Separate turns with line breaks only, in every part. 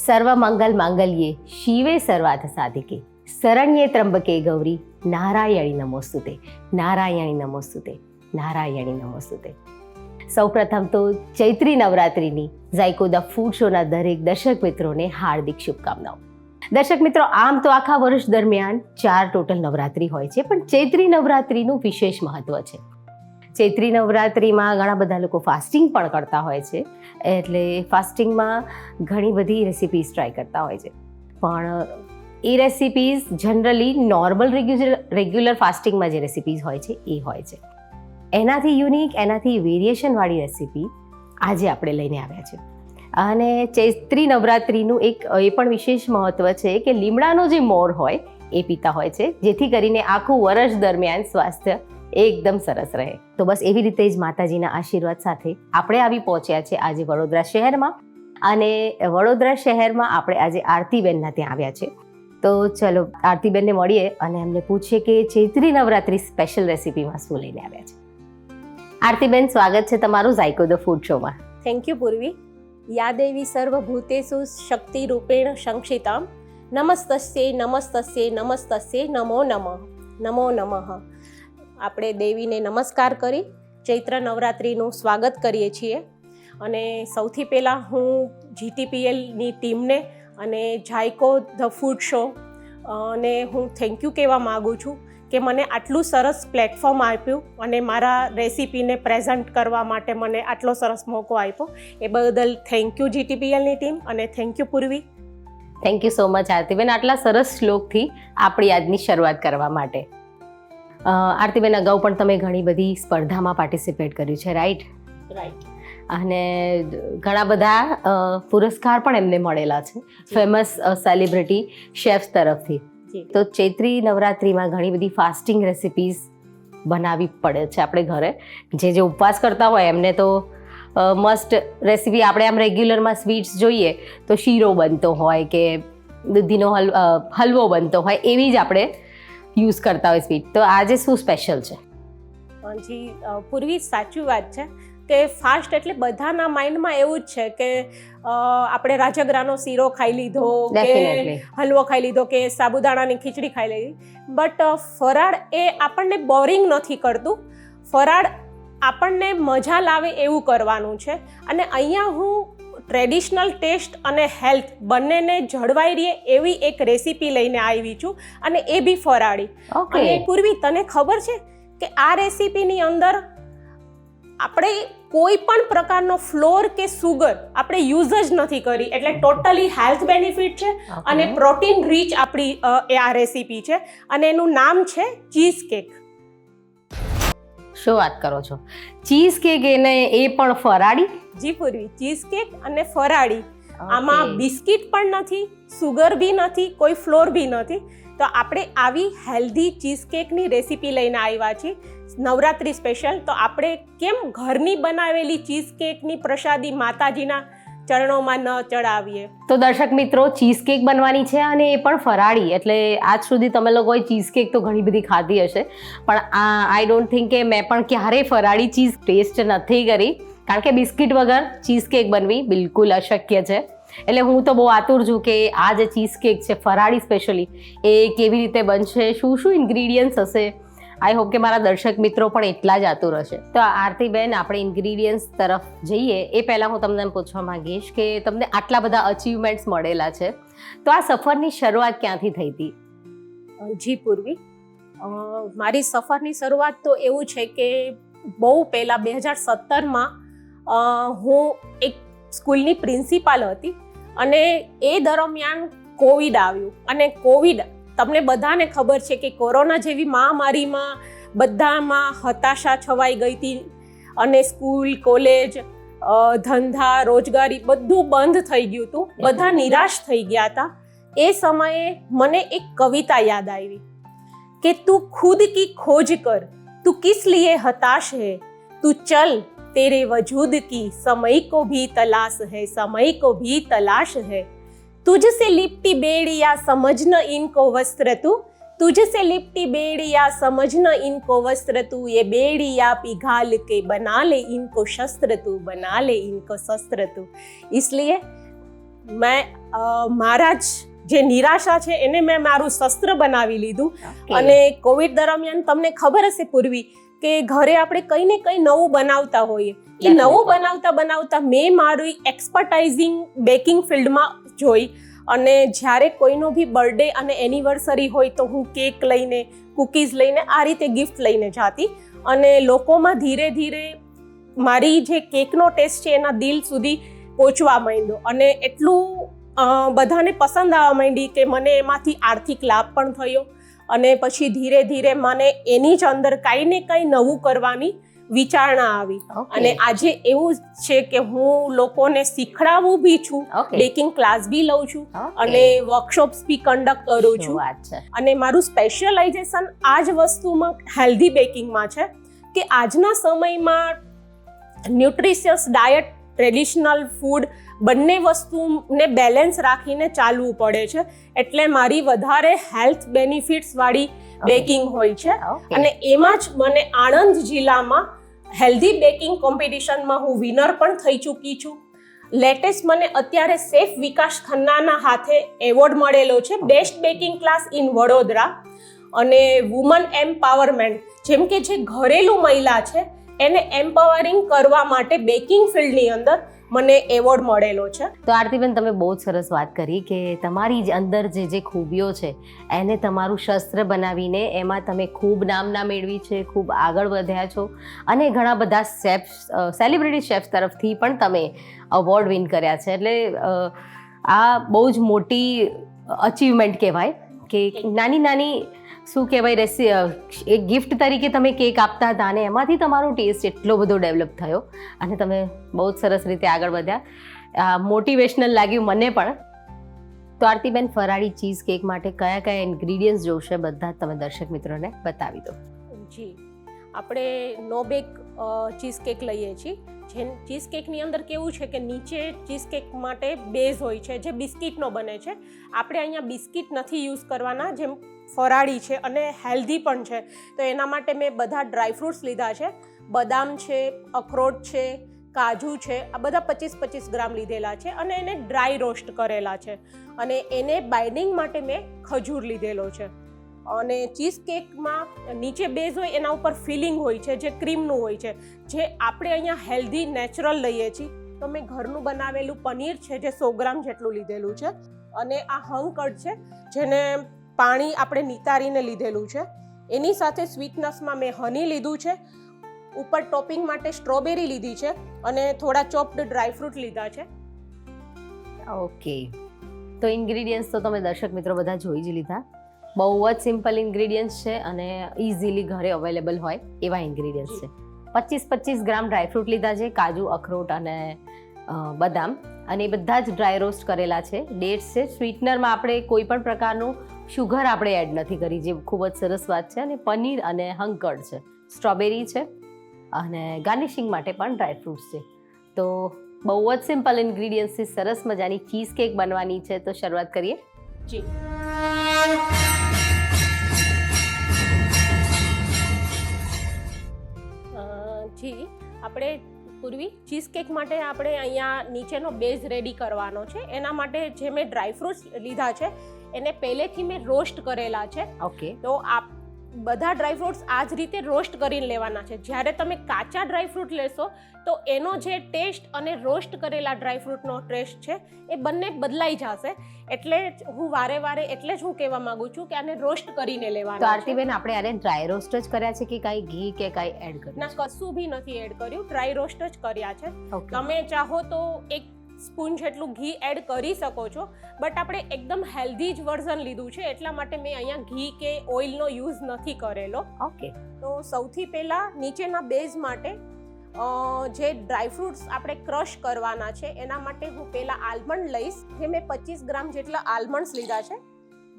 સર્વમંગલ માંગલ્યે શિવે સર્વાર્થ સાધિકે શરણ્યે ત્રંબકે ગૌરી નારાયણી નમોસ્તુતે નારાયણી નમોસ્તુતે નારાયણી નમોસ્તુતે. સૌપ્રથમ તો ચૈત્રી નવરાત્રિની ઝાયકો ધ ફૂડ શોના દરેક દર્શક મિત્રોને હાર્દિક શુભકામનાઓ. દર્શક મિત્રો, આમ તો આખા વર્ષ દરમિયાન 4 ટોટલ નવરાત્રિ હોય છે, પણ ચૈત્રી નવરાત્રિનું વિશેષ મહત્વ છે. ચૈત્રી નવરાત્રિમાં ઘણા બધા લોકો ફાસ્ટિંગ પણ કરતા હોય છે, એટલે ફાસ્ટિંગમાં ઘણી બધી રેસિપીઝ ટ્રાય કરતા હોય છે. પણ એ રેસિપીઝ જનરલી નોર્મલ રેગ્યુલર ફાસ્ટિંગમાં જે રેસિપીઝ હોય છે એ હોય છે. એનાથી યુનિક, એનાથી વેરિએશનવાળી રેસિપી આજે આપણે લઈને આવ્યા છે. અને ચૈત્રી નવરાત્રિનું એક એ પણ વિશેષ મહત્વ છે કે લીમડાનો જે મોર હોય એ પીતા હોય છે, જેથી કરીને આખું વર્ષ દરમિયાન સ્વાસ્થ્ય એકદમ સરસ રહે. તો બસ એવી રીતે જ માતાજીના આશીર્વાદ સાથે આપણે આવી પહોંચ્યા છે આજે વડોદરા શહેરમાં. અને વડોદરા શહેરમાં આપણે આજે આરતીબેનના ત્યાં આવ્યા છે. તો ચલો આરતીબેનને મળીએ અને એમને પૂછીએ કે ચૈત્રી નવરાત્રિ સ્પેશિયલ રેસિપીમાં શું લઈને આવ્યા છે. આરતીબેન, સ્વાગત છે તમારું ઝાયકો ધ ફૂડ શોમાં.
થેન્ક યુ પૂર્વી. યા દેવી સર્વભૂતેષુ શક્તિ રૂપેણ સંક્ષિતામ નમસ્તસ્યે નમસ્તસ્યે નમસ્તસ્યે નમો નમઃ નમો નમઃ. આપણે દેવીને નમસ્કાર કરી ચૈત્ર નવરાત્રિનું સ્વાગત કરીએ છીએ. અને સૌથી પહેલાં હું GTPLની ટીમને અને ઝાયકો ધ ફૂડ શો અને હું થેન્ક યુ કહેવા માગું છું કે મને આટલું સરસ પ્લેટફોર્મ આપ્યું અને મારા રેસિપીને પ્રેઝન્ટ કરવા માટે મને આટલો સરસ મોકો આપ્યો. એ બદલ થેન્ક યુ GTPLની ટીમ અને થેન્ક યુ પૂર્વી.
થેન્ક યુ સો મચ આરતીબેન, આટલા સરસ શ્લોકથી આપણી આજની શરૂઆત કરવા માટે. આરતીબેન, અગાઉ પણ તમે ઘણી બધી સ્પર્ધામાં પાર્ટિસિપેટ કર્યું છે, રાઈટ?
રાઈટ.
અને ઘણા બધા પુરસ્કાર પણ એમને મળેલા છે ફેમસ સેલિબ્રિટી શેફ્સ તરફથી. તો ચૈત્રી નવરાત્રિમાં ઘણી બધી ફાસ્ટિંગ રેસિપીઝ બનાવવી પડે છે આપણે ઘરે. જે ઉપવાસ કરતા હોય એમને તો મસ્ટ રેસિપી. આપણે આમ રેગ્યુલરમાં સ્વીટ્સ જોઈએ તો શીરો બનતો હોય કે દૂધીનો હલવો બનતો હોય, એવી જ આપણે યુઝ કરતા હોય સ્વીટ. તો આજે શું સ્પેશિયલ છે?
જી પૂર્વી, સાચી વાત છે કે ફાસ્ટ એટલે બધાના માઇન્ડમાં એવું જ છે કે આપણે રાજગરાનો શીરો ખાઈ લીધો કે હલવો ખાઈ લીધો કે સાબુદાણાની ખીચડી ખાઈ લીધી. બટ ફરાળ એ આપણને બોરિંગ નથી કરતું. ફરાળ આપણને મજા લાવે એવું કરવાનું છે. અને અહીંયા હું ટ્રેડિશનલ ટેસ્ટ અને હેલ્થ બંનેને જળવાઈ રહે એવી એક રેસીપી લઈને આવી છું, અને એ બી ફરાળી. અને પૂર્વી, તને ખબર છે કે આ રેસીપીની અંદર આપણે કોઈ પણ પ્રકારનો ફ્લોર કે સુગર આપણે યુઝ જ નથી કરી, એટલે ટોટલી હેલ્થ બેનિફિટ છે અને પ્રોટીન રીચ આપણી આ રેસીપી છે. અને એનું નામ છે ચીઝ કેક.
શું વાત કરો છો? ચીઝ કેક, એને એ પણ ફરાળી?
જી પૂર્વી, ચીઝ કેક અને ફરાળી. આમાં બિસ્કિટ પણ નથી, સુગર બી નથી, કોઈ ફ્લોર બી નથી. તો આપણે આવી હેલ્ધી ચીઝ કેકની રેસીપી લઈને આવ્યા છીએ નવરાત્રિ સ્પેશિયલ. તો આપણે કેમ ઘરની બનાવેલી ચીઝ કેકની પ્રસાદી માતાજીના ચરણોમાં ન ચડાવીએ? તો
દર્શક મિત્રો, ચીઝ કેક બનવાની છે અને એ પણ ફરાળી. એટલે આજ સુધી તમે લોકોએ ચીઝ કેક તો ઘણી બધી ખાધી હશે, પણ આઈ ડોન્ટ થિંક કે મેં પણ ક્યારેય ફરાળી ચીઝ ટેસ્ટ નથી કરી, કારણ કે બિસ્કિટ વગર ચીઝ કેક બનવી બિલકુલ અશક્ય છે. એટલે હું તો બહુ આતુર છું કે આ જે ચીઝ કેક છે ફરાળી સ્પેશિયલી, એ કેવી રીતે બનશે, શું શું ઇન્ગ્રીડિયન્ટ્સ હશે. આઈ હોપ કે મારા દર્શક મિત્રો પણ એટલા જ આતુર હશે. તો આરતીબેન, આપણે ઇન્ગ્રીડિયન્ટ્સ તરફ જઈએ એ પહેલાં હું તમને પૂછવા માંગીશ કે તમને આટલા બધા અચીવમેન્ટ્સ મળેલા છે, તો આ સફરની શરૂઆત ક્યાંથી થઈ હતી?
જી પૂર્વી, મારી સફરની શરૂઆત તો એવું છે કે બહુ પહેલાં 2017માં હું એક સ્કૂલની પ્રિન્સિપાલ હતી અને એ દરમિયાન કોવિડ આવ્યું. અને કોવિડ તમને બધાને ખબર છે કે કોરોના જેવી મહામારીમાં બધામાં હતાશા છવાઈ ગઈ હતી અને સ્કૂલ, કોલેજ, ધંધા, રોજગારી બધું બંધ થઈ ગયું હતું. બધા નિરાશ થઈ ગયા હતા. એ સમયે મને એક કવિતા યાદ આવી કે તું ખુદ કી ખોજ કર, તું કિસ લીએ હતાશ હૈ, તું ચલ तेरे वजूद की समय को भी तलाश है, समय को भी तलाश है, तुझसे लिपटी बेड़िया समझ न इनको वस्त्र तू, तुझसे लिपटी बेड़िया समझ न इनको वस्त्र तू, ये बेड़िया पिघाल के बना ले इनको शस्त्र तू, बना ले इनको शस्त्र तू. इसलिए મેં મારા જે નિરાશા છે એને મેં મારું શસ્ત્ર બનાવી લીધું.
Okay.
અને કોવિડ દરમિયાન તમને ખબર હશે પૂર્વી કે ઘરે આપણે કંઈ ને કંઈ નવું બનાવતા હોઈએ. એ નવું બનાવતા મેં મારી એક્સપર્ટાઇઝિંગ બેકિંગ ફિલ્ડમાં જોઈ. અને જ્યારે કોઈનો બી બર્થડે અને એનિવર્સરી હોય તો હું કેક લઈને, કૂકીઝ લઈને આ રીતે ગિફ્ટ લઈને જાતી. અને લોકોમાં ધીરે ધીરે મારી જે કેકનો ટેસ્ટ છે એના દિલ સુધી પહોંચવા માંડ્યો. અને એટલું બધાને પસંદ આવવા માંડી કે મને એમાંથી આર્થિક લાભ પણ થયો. અને પછી ધીરે ધીરે મને એની જ અંદર કાંઈ ને કાંઈ નવું કરવાની વિચારણા આવી. અને આજે એવું છે કે હું લોકોને શીખડાવું બી છું, બેકિંગ ક્લાસ બી લઉં છું અને વર્કશોપ્સ બી કન્ડક્ટ કરું છું. અને મારું સ્પેશિયલાઇઝેશન આ જ વસ્તુમાં હેલ્ધી બેકિંગમાં છે કે આજના સમયમાં ન્યુટ્રિશિયસ ડાયટ, ટ્રેડિશનલ ફૂડ બંને વસ્તુને બેલેન્સ રાખીને ચાલવું પડે છે. એટલે મારી વધારે હેલ્થ બેનિફિટ્સ વાળી બેકિંગ હોય છે. અને એમાં જ મને આણંદ જિલ્લામાં હેલ્ધી બેકિંગ કોમ્પિટિશનમાં હું વિનર પણ થઈ ચૂકી છું. લેટેસ્ટ મને અત્યારે શેફ વિકાસ ખન્નાના હાથે એવોર્ડ મળેલો છે, best baking class in Vadodara. અને વુમન એમ્પાવરમેન્ટ, જેમ કે જે ઘરેલું મહિલા છે એને એમ્પાવરિંગ કરવા માટે બેકિંગ ફિલ્ડની અંદર મને એવોર્ડ મળેલો છે.
તો આરતીબેન, તમે બહુ જ સરસ વાત કરી કે તમારી જ અંદર જે ખૂબીઓ છે એને તમારું શસ્ત્ર બનાવીને એમાં તમે ખૂબ નામના મેળવી છે, ખૂબ આગળ વધ્યા છો અને ઘણા બધા શેફ્સ, સેલિબ્રિટી શેફ્સ તરફથી પણ તમે અવોર્ડ વિન કર્યા છે. એટલે આ બહુ જ મોટી અચીવમેન્ટ કહેવાય કે નાની નાની શું કહેવાય એક ગિફ્ટ તરીકે તમે કેક આપતા હતા અને એમાંથી તમારો ટેસ્ટ એટલો બધો ડેવલપ થયો અને તમે બહુ જ સરસ રીતે આગળ વધ્યા. મોટિવેશનલ લાગ્યું મને પણ. તો આરતીબેન, ફરાળી ચીઝ કેક માટે કયા કયા ઇન્ગ્રીડિયન્ટ્સ જોશે બધા તમે દર્શક મિત્રોને બતાવી દો.
જી, આપણે નો બેક ચીઝ કેક લઈએ છીએ. જે ચીઝ કેકની અંદર કેવું છે કે નીચે ચીઝ કેક માટે બેઝ હોય છે જે બિસ્કિટનો બને છે. આપણે અહીંયા બિસ્કિટ નથી યુઝ કરવાના, જેમ ફરાળી છે અને હેલ્ધી પણ છે. તો એના માટે મેં બધા ડ્રાયફ્રૂટ્સ લીધા છે. બદામ છે, અખરોટ છે, કાજુ છે, આ બધા 25-25 ગ્રામ લીધેલા છે અને એને ડ્રાય રોસ્ટ કરેલા છે. અને એને બાઇન્ડિંગ માટે મેં ખજૂર લીધેલો છે. અને ચીઝ કેકમાં નીચે બેઝ હોય એના ઉપર ફિલિંગ હોય છે જે ક્રીમનું હોય છે, જે આપણે અહીંયા હેલ્ધી નેચરલ લઈએ છીએ. તો મેં ઘરનું બનાવેલું પનીર છે જે 100 ગ્રામ જેટલું લીધેલું છે. અને આ હંકડ છે જેને પાણી આપણે નિતારીને લીધેલું છે. એની સાથે સ્વીટનેસમાં મેં હની લીધું છે. ઉપર ટોપિંગ માટે સ્ટ્રોબેરી લીધી છે અને થોડા ચોપ્ડ ડ્રાયફ્રૂટ લીધા છે.
ઓકે, તો ઇન્ગ્રીડિયન્ટ્સ તો તમે દર્શક મિત્રો બધા જોઈ જ લીધા. બહુ જ સિમ્પલ ઇન્ગ્રીડિયન્ટ્સ છે અને ઇઝીલી ઘરે અવેલેબલ હોય એવા ઇન્ગ્રીડિયન્ટ્સ છે. 25-25 ગ્રામ ડ્રાયફ્રૂટ લીધા છે, કાજુ, અખરોટ અને બદામ, અને એ બધા જ ડ્રાય રોસ્ટ કરેલા છે. ડેટ્સ છે. સ્વીટનરમાં આપણે કોઈ પણ પ્રકારનું શુગર આપણે એડ નથી કરી, જે ખૂબ જ સરસ વાત છે. અને પનીર અને હંકડ છે, સ્ટ્રોબેરી છે અને ગાર્નિશિંગ માટે પણ ડ્રાયફ્રૂટ્સ છે. તો બહુ જ સિમ્પલ ઇન્ગ્રીડિયન્ટ્સથી સરસ મજાની ચીઝ કેક બનવાની છે. તો શરૂઆત કરીએ.
જી, જી, આપણે પૂર્વી ચીઝ કેક માટે આપણે અહીંયા નીચેનો બેઝ રેડી કરવાનો છે. એના માટે જે મેં ડ્રાયફ્રૂટ્સ લીધા છે એને પહેલેથી મેં રોસ્ટ કરેલા છે.
ઓકે,
તો બધા ડ્રાયફ્રૂટ્સ આ જ રીતે રોસ્ટ કરીને લેવાના છે. જ્યારે તમે કાચા ડ્રાયફ્રૂટ લેશો તો એનો જે ટેસ્ટ અને રોસ્ટ કરેલા ડ્રાયફ્રૂટનો ટેસ્ટ છે એ બંને બદલાઈ જશે. એટલે હું વારે વારે એટલે જ હું કહેવા માંગુ છું કે આને રોસ્ટ કરીને લેવાના.
તો આરતીબેન, આપણે આને ડ્રાય રોસ્ટ જ કર્યા છે કે કાંઈ ઘી કે કાંઈ એડ કર્યું?
ના, કશું બી નથી એડ કર્યું, ડ્રાય રોસ્ટ જ કર્યા છે.
Okay.
તમે ચાહો તો 1 સ્પૂન જેટલું ઘી એડ કરી શકો છો, બટ આપણે એકદમ હેલ્ધી જ વર્ઝન લીધું છે એટલા માટે મેં અહીંયા ઘી કે ઓઇલનો યુઝ નથી કરેલો.
ઓકે,
તો સૌથી પહેલાં નીચેના બેઝ માટે જે ડ્રાયફ્રૂટ્સ આપણે ક્રશ કરવાના છે એના માટે હું પહેલાં આલમંડ લઈશ. જે મેં 25 ગ્રામ જેટલા આલમંડ્સ લીધા છે,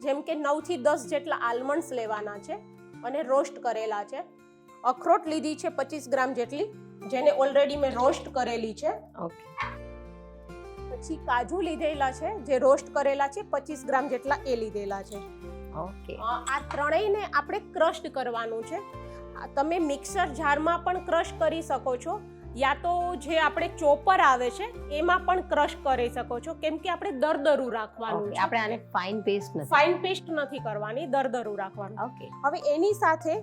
જેમ કે 9 થી 10 જેટલા આલમંડ્સ લેવાના છે અને રોસ્ટ કરેલા છે. અખરોટ લીધી છે 25 ગ્રામ જેટલી, જેને ઓલરેડી મેં રોસ્ટ કરેલી છે.
ઓકે,
પછી કાજુ લીધેલા છે જે રોસ્ટ કરેલા છે 25 ગ્રામ જેટલા એ લીધેલા છે.
ઓકે,
આ ત્રણેયને આપણે ક્રશ કરવાનું છે. તમે મિક્સર જારમાં પણ ક્રશ કરી શકો છો, યા તો જે આપણે ચોપર આવે છે એમાં પણ ક્રશ કરી શકો છો, કેમ કે આપણે દરદરું રાખવાનું છે.
આપણે આને ફાઇન પેસ્ટ નથી
ફાઇન પેસ્ટ નથી કરવાની, દરદરું રાખવાનું.
ઓકે
હવે એની સાથે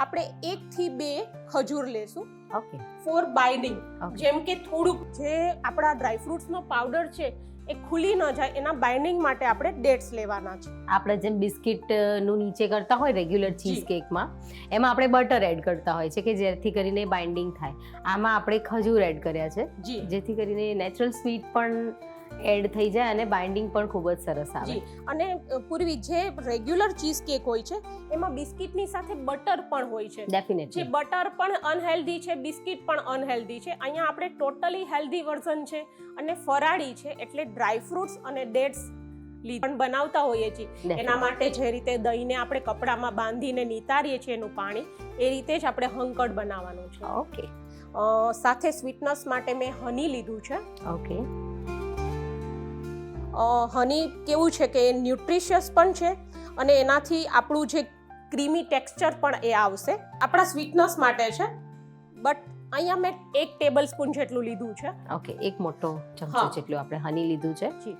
આપણે 1 થી 2 ખજૂર લેશું
ઓકે
ફોર બાઇન્ડિંગ.
Okay.
જેમ કે થોડુંક જે આપણા ડ્રાયફ્રૂટ્સનો પાવડર છે એ ખુલી ન જાય એના બાઇન્ડિંગ માટે આપણે ડેટ્સ લેવાના છે.
આપણે જેમ બિસ્કિટ નું નીચે કરતા હોય રેગ્યુલર ચીઝ
જી.
કેકમાં, એમાં આપણે બટર એડ કરતા હોય છે કે જેથી કરીને બાઇન્ડિંગ થાય. આમાં આપણે ખજૂર એડ કર્યા છે
જી
જેથી કરીને નેચરલ સ્વીટ પણ એડ થઈ જાય અને બાઇન્ડિંગ પણ ખૂબ જ સરસ આવે.
જી. અને પૂર્વી જે રેગ્યુલર ચીઝ કેક હોય છે એમાં બિસ્કિટની સાથે બટર પણ હોય છે, જે
ડેફિનેટલી
બટર પણ અનહેલ્ધી છે, બિસ્કિટ પણ અનહેલ્ધી છે. અહીંયા આપણે ટોટલી હેલ્ધી વર્ઝન છે અને ફરાળી છે, એટલે ડ્રાયફ્રૂટ્સ અને ડેટ્સ પણ બનાવતા હોઈએ છીએ. એના માટે જે રીતે દહીંને આપણે કપડામાં બાંધીને નિતારીએ છીએ એનું પાણી, એ રીતે જ આપણે હંકડ બનાવવાનું છે.
ઓકે
સાથે સ્વીટનેસ માટે મેં હની લીધું છે.
ઓકે
હની કેવું છે કે ન્યુટ્રિશિયસ પણ છે અને એનાથી આપણું જે ક્રીમી ટેક્સચર પણ એ આવશે. આપણા સ્વીટનેસ માટે છે, બટ અહીંયા મેં 1 ટેબલ સ્પૂન જેટલું લીધું છે.
ઓકે એક મોટો ચમચો
હા.
જેટલું આપણે હની લીધું છે.
જી.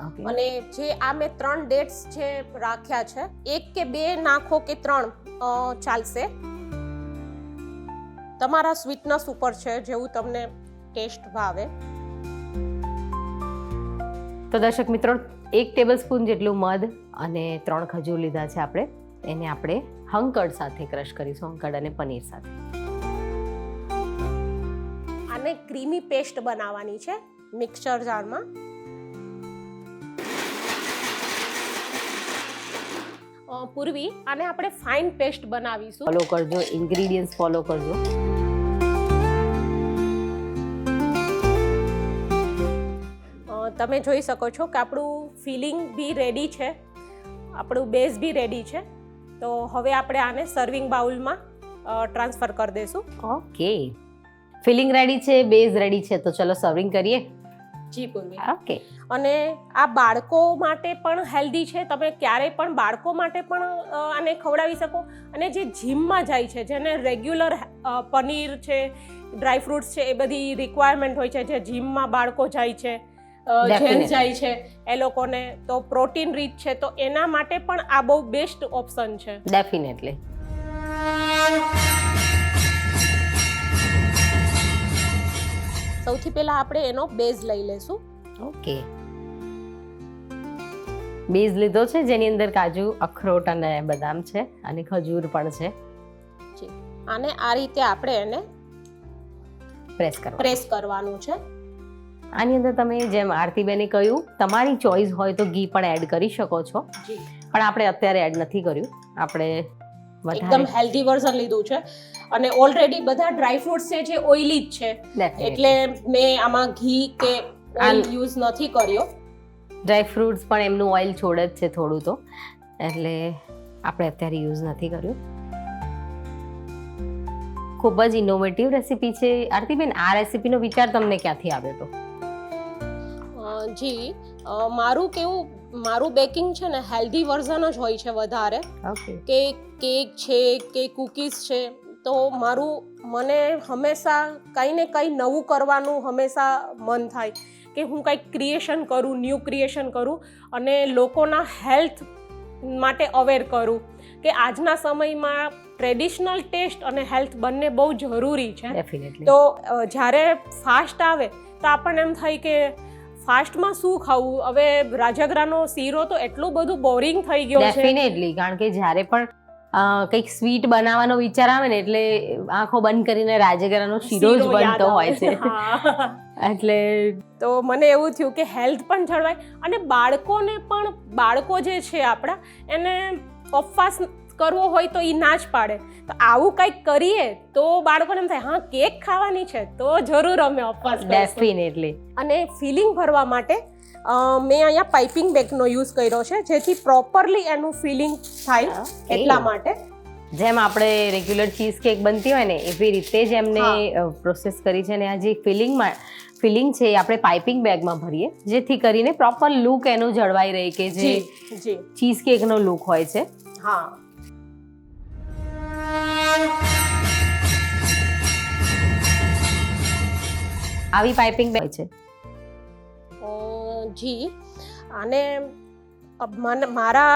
ઓકે
અને જે આ મેં 3 ડેટ્સ જે રાખ્યા છે, 1 કે 2 નાખો કે 3 ચાલશે. તમારા સ્વીટનેસ ઉપર છે, જેવું તમને ટેસ્ટ ભાવે.
તો દર્શક મિત્રો, 1 ટેબલ સ્પૂન જેટલું મધ અને 3 ખજૂર લીધા છે આપણે. એને આપણે હંકડ સાથે ક્રશ કરીશું, હંકડ અને પનીર સાથે.
આને ક્રીમી પેસ્ટ બનાવવાની છે મિક્સર જારમાં. પૂર્વી આને આપણે ફાઇન પેસ્ટ બનાવીશું.
ફોલો કરજો, ઇન્ગ્રેડિયન્ટ્સ ફોલો કરજો.
તમે જોઈ શકો છો કે આપણું ફિલિંગ બી રેડી છે, આપણું બેઝ બી રેડી છે. તો હવે આપણે આને સર્વિંગ બાઉલમાં ટ્રાન્સફર કરી દઈશું.
ઓકે ફિલિંગ રેડી છે, બેઝ રેડી છે, તો ચલો સર્વિંગ કરીએ.
જી પૂર્વી.
ઓકે
અને આ બાળકો માટે પણ હેલ્ધી છે, તમે ક્યારેય પણ બાળકો માટે પણ આને ખવડાવી શકો. અને જે જીમમાં જાય છે, જેને રેગ્યુલર પનીર છે, ડ્રાયફ્રૂટ્સ છે, એ બધી રિક્વાયરમેન્ટ હોય છે, જે જીમમાં બાળકો જાય છે, જેલ જાય છે, એ લોકોને તો પ્રોટીન રીચ છે, તો એના માટે પણ આ બહુ બેસ્ટ ઓપ્શન છે.
ડેફિનેટલી.
સૌથી પહેલા આપણે એનો બેઝ લઈ લેશું.
ઓકે બેઝ લીધો છે જેની અંદર કાજુ, અખરોટ અને બદામ છે અને ખજૂર પણ છે.
જી. આને આ રીતે આપણે એને પ્રેસ કરવાનું છે.
આની અંદર તમે જેમ આરતીબેને કહ્યું, તમારી ચોઈસ હોય તો ઘી પણ એડ કરી શકો છો,
જી.
પણ આપણે અત્યારે એડ નથી કર્યું. આપણે
એકદમ હેલ્ધી વર્ઝન લીધું છે અને ઓલરેડી બધા ડ્રાયફ્રૂટ્સ છે જે ઓઇલી જ છે, એટલે મેં આમાં ઘી કે ઓઇલ યુઝ નથી કર્યો.
ડ્રાયફ્રૂટ્સ પણ એમનું ઓઇલ છોડે જ છે થોડું, તો એટલે આપણે અત્યારે યુઝ નથી કર્યું. ખૂબ જ ઇનોવેટિવ રેસીપી છે. આરતીબેન, આ રેસીપીનો વિચાર તમને ક્યાંથી આવ્યો હતો?
જી, મારું બેકિંગ છે ને હેલ્ધી વર્ઝન જ હોય છે વધારે.
ઓકે.
કે કેક છે કે કૂકીઝ છે, તો મને હંમેશા કંઈ ને કંઈ નવું કરવાનું હંમેશા મન થાય કે હું કંઈક ક્રિએશન કરું, ન્યૂ ક્રિએશન કરું અને લોકોના હેલ્થ માટે અવેર કરું કે આજના સમયમાં ટ્રેડિશનલ ટેસ્ટ અને હેલ્થ બંને બહુ જરૂરી છે.
ડેફિનેટલી.
તો જ્યારે ફાસ્ટ આવે તો આપણને એમ થાય કે ફાસ્ટમાં શું ખાવું. હવે રાજગરાનો શીરો તો એટલું બધું બોરિંગ થઈ ગયો છે.
ડેફિનેટલી, કારણ કે જ્યારે પણ કંઈક સ્વીટ બનાવવાનો વિચાર આવે ને એટલે આંખો બંધ કરીને રાજગરાનો શીરો જ બનતો હોય છે. એટલે
તો મને એવું થયું કે હેલ્થ પણ જળવાય અને બાળકો જે છે આપણા, એને ઉપવાસ કરવો હોય તો એ ના જ પાડે. તો આવું કંઈક કરીએ તો બાળકોને એમ થાય હા કેક ખાવાની છે તો જરૂર અમે ઉપવાસ કરીશું.
ડેફિનેટલી.
અને ફિલિંગ ભરવા માટે મેં અહીંયા પાઇપિંગ બેગનો યુઝ કર્યો છે, જેથી પ્રોપરલી એનું ફિલિંગ થાય એટલા માટે.
જેમ આપણે રેગ્યુલર ચીઝ કેક બનતી હોય ને એવી રીતે જ એમને પ્રોસેસ કરી છે. અને આ જે ફિલિંગ છે એ આપણે પાઇપિંગ બેગમાં ભરીએ, જેથી કરીને પ્રોપર લુક એનું જળવાઈ રહે કે જે ચીઝ કેકનો લુક હોય છે.
હા.
આવી પાઇપિંગ હોય છે.
જી, અને મારા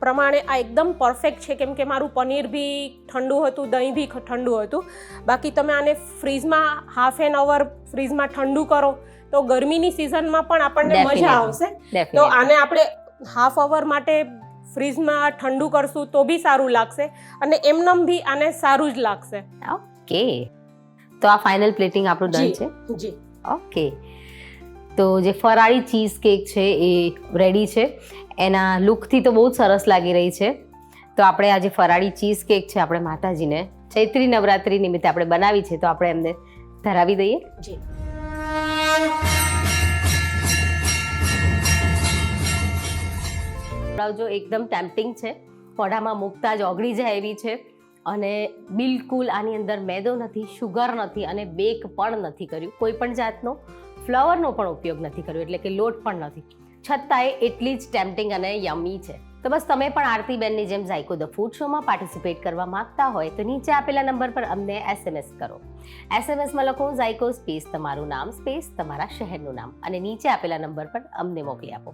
પ્રમાણે આ એકદમ પરફેક્ટ છે, કેમ કે મારું પનીર બી ઠંડુ હતું, દહીં બી ઠંડુ હતું. બાકી તમે આને ફ્રીઝમાં હાફ એન અવર ફ્રીઝમાં ઠંડુ કરો તો ગરમીની સિઝનમાં પણ આપણને મજા આવશે. તો આને આપણે હાફ અવર માટે ફ્રીઝમાં ઠંડુ કરશું તો બી સારું લાગશે, અને એમનેમ બી આને સારું જ લાગશે.
ઓકે, તો આ ફાઇનલ પ્લેટિંગ આપણું ડન છે.
જી,
ઓકે. તો જે ફરાળી ચીઝ કેક છે એ રેડી છે. એના લુકથી તો બહુ જ સરસ લાગી રહી છે. તો આપણે આ જે ફરાળી ચીઝ કેક છે આપણે માતાજીને ચૈત્રી નવરાત્રી નિમિત્તે આપણે બનાવી છે, તો આપણે એમને ધરાવી દઈએ.
જી.
જો એકદમ ટેમ્પટિંગ છે, મોઢામાં મૂકતા જ ઓગળી જાય એવી છે, અને બિલકુલ આની અંદર મેદો નથી, શુગર નથી, અને બેક પણ નથી કર્યું, કોઈ પણ જાતનો ફ્લાવરનો પણ ઉપયોગ નથી કર્યો, એટલે કે લોટ પણ નથી, છતાંય એટલી જ ટેમ્પટિંગ અને યમી છે. તો બસ તમે પણ આરતીબેનની જેમ ઝાયકો ધ ફૂડ શોમાં પાર્ટિસિપેટ કરવા માંગતા હોય તો નીચે આપેલા નંબર પર અમને SMS કરો. SMSમાં લખો ઝાયકો સ્પેસ તમારું નામ સ્પેસ તમારા શહેરનું નામ, અને નીચે આપેલા નંબર પર અમને મોકલી આપો.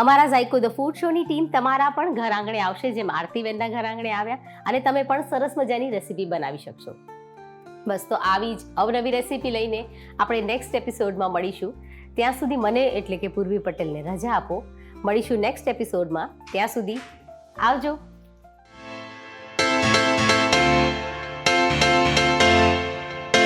અમારા ઝાયકો ધ ફૂડ શોની ટીમ તમારા પણ ઘર આંગણે આવશે, જેમ આરતીબેનના ઘર આંગણે આવ્યા, અને તમે પણ સરસ મજાની રેસીપી બનાવી શકશો. બસ, તો આવી જ અવનવી રેસીપી લઈને આપણે નેક્સ્ટ એપિસોડમાં મળીશું. ત્યાં સુધી મને એટલે કે પૂર્વી પટેલને રજા આપો. મળીશું નેક્સ્ટ એપિસોડમાં. ત્યાં સુધી આવજો.